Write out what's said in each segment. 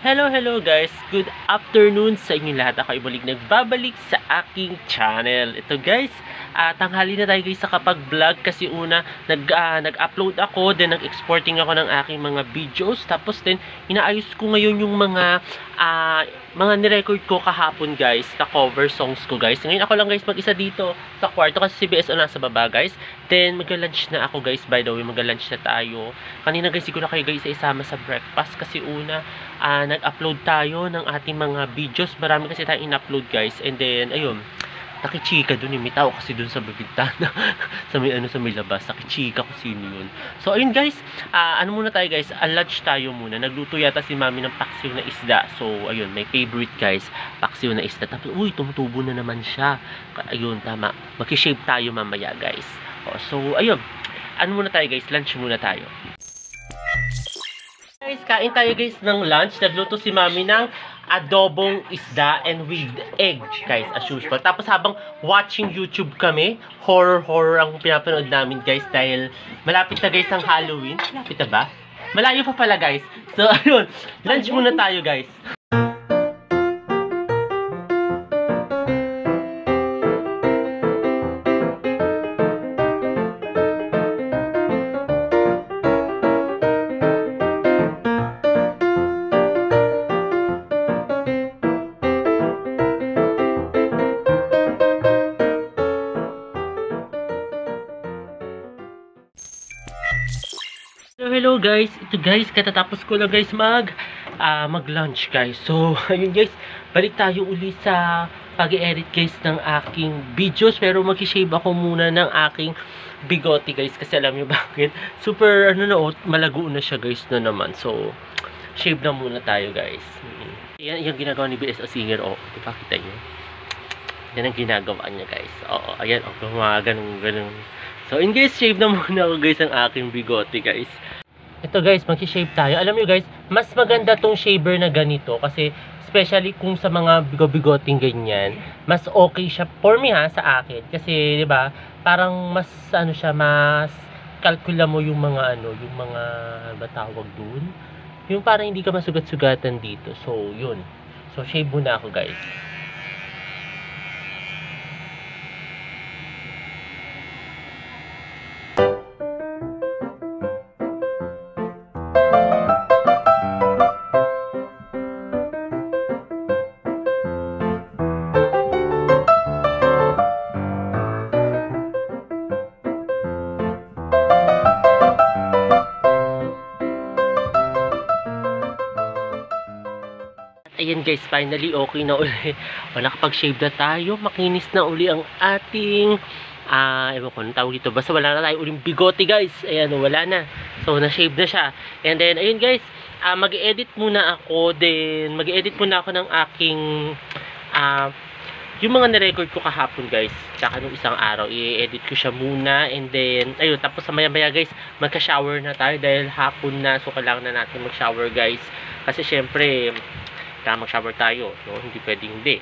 Hello guys! Good afternoon sa inyo lahat. Ako ay nagbabalik sa aking channel. Ito guys, tanghali na tayo guys sa kapag-vlog kasi una nag-upload ako, then nag-exporting ako ng aking mga videos. Tapos din, inaayos ko ngayon yung mga nirecord ko kahapon guys, na cover songs ko guys. Ngayon ako lang guys mag-isa dito sa kwarto kasi si BSO nasa baba guys. Then mag-lunch na ako guys, by the way, mag-lunch na tayo. Kanina guys, siguro kayo guys isama sa breakfast kasi una nag-upload tayo ng ating mga videos. Marami kasi tayong in-upload guys. And then, ayun, nakichika dun. May tao kasi dun sa bibintana. sa may labas. Nakichika kung sino yun. So, ayun guys. Ano muna tayo guys? Lunch tayo muna. Nagluto yata si mami ng paksiw na isda. So, ayun, my favorite guys. Paksiw na isda. Tapos, uy, tumutubo na naman siya. Ayun, tama. Mag-shape tayo mamaya guys. So, ayun. Ano muna tayo guys? Lunch muna tayo. Guys, kain tayo guys ng lunch. Nagluto si mami ng adobong isda and with egg guys, as usual. Tapos habang watching YouTube kami, horror ang pinapanood namin guys dahil malapit na guys ang Halloween. Malapit na ba? Malayo pa pala guys. So ayun, lunch muna tayo guys. Hello guys, ito guys, katatapos ko lang guys mag-lunch guys. So, ayun guys, balik tayo uli sa pag-edit guys ng aking videos. Pero mag-shave ako muna ng aking bigote guys. Kasi alam nyo bakit? Super, malago na siya guys na naman. So, shave na muna tayo guys. Yan yung ginagawa ni BSO Singer. Diba kita nyo? Yan ang ginagawa niya guys. Ayan, mga ganun. So, in guys, shave na muna ako guys ang aking bigote guys. Ito guys, mag-shave tayo. Alam nyo guys, mas maganda tong shaver na ganito kasi especially kung sa mga bigoting ganyan, mas okay siya for me sa akin. Kasi 'di ba, parang mas mas kalkula mo yung mga yung mga tawag doon. Yung parang hindi ka masugat-sugatan dito. So, yun. So, shave muna ako guys. Ayan guys, finally okay na uli. Nakapag-shave na tayo. Makinis na uli ang ating ewan ko, tawag dito. Basta wala na tayo uling bigote guys. Ayan, wala na. So, na-shave na siya. And then, ayun guys, mag-edit muna ako. Then, mag-edit muna ako ng aking yung mga na-record ko kahapon guys. Tsaka nung isang araw, i-edit ko siya muna. And then, ayun, tapos sa maya-maya guys, magka-shower na tayo dahil hapon na. So, kailangan na natin mag-shower guys. Kasi syempre, mag-shower tayo, hindi pwedeng hindi,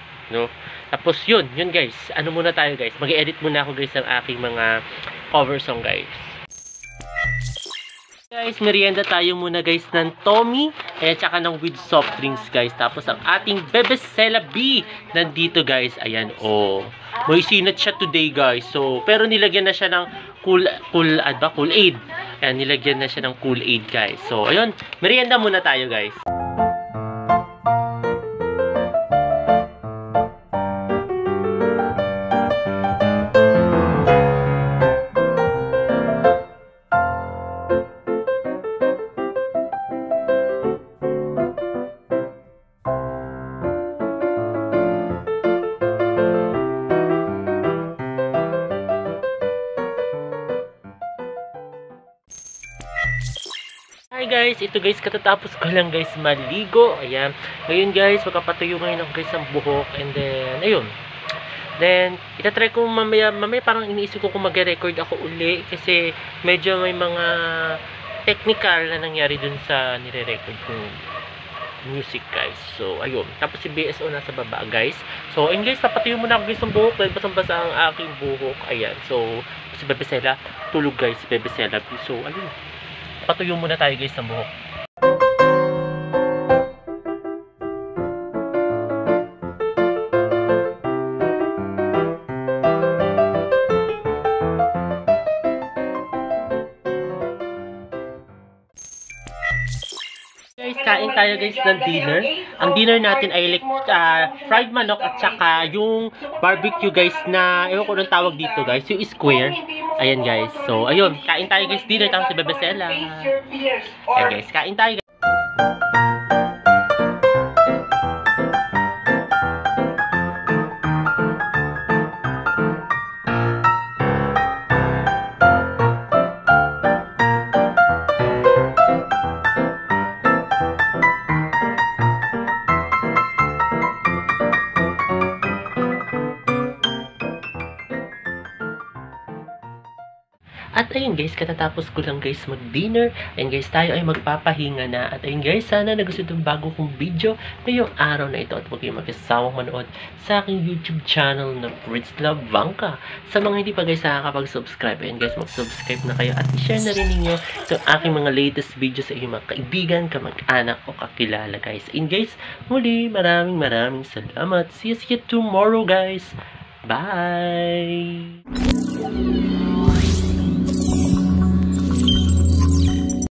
Tapos yun guys, ano muna tayo guys, mag-edit muna ako guys ng aking mga cover song guys. Guys, merienda tayo muna guys ng Tommy at saka ng with soft drinks guys. Tapos ang ating Bebesela B nandito guys. Ayan, may sinat siya today guys. So, pero nilagyan na siya ng Kool-Aid. Ayan, nilagyan na siya ng Kool-Aid guys. So, ayun, merienda muna tayo guys. Hi guys, ito guys, katatapos ko lang guys maligo. Ayan, ngayon guys, magpapatuyo ngayon ako guys ang buhok. And then, ayun. Then, itatry ko mamaya parang iniisip ko kung mag-record ako uli. Kasi medyo may mga technical na nangyari dun sa nire-record kong music guys. So, ayun. Tapos si BSO nasa baba guys. So, ayun guys, papatuyo muna ako guys ang buhok. Dahil basang-basa ang aking buhok. Ayan, so, si Bebesela, tulog guys si Bebesela. So, ayun. Patuyo muna tayo guys ng buhok. kain tayo guys ng dinner. Ang dinner natin ay like, fried manok at saka yung barbecue guys na, ewan ko nung tawag dito guys, yung square. Ayan guys. So, ayun, kain tayo guys dinner tapos si Bebesela. Ayan guys, kain tayo guys. At ayun guys, katatapos ko lang guys mag-dinner. Ayun guys, tayo ay magpapahinga na. At ayun guys, sana nagustuhan itong bago kong video ngayong araw na ito. At huwag kayong magkasawang manood sa aking YouTube channel na Fritz Lavanca. Sa mga hindi pa guys nakakapag-subscribe, ayun guys, mag-subscribe na kayo. At i-share na rin ninyo itong aking mga latest video sa inyong mga kaibigan, kamag-anak o kakilala guys. Ayun guys, muli maraming salamat. See you tomorrow guys. Bye!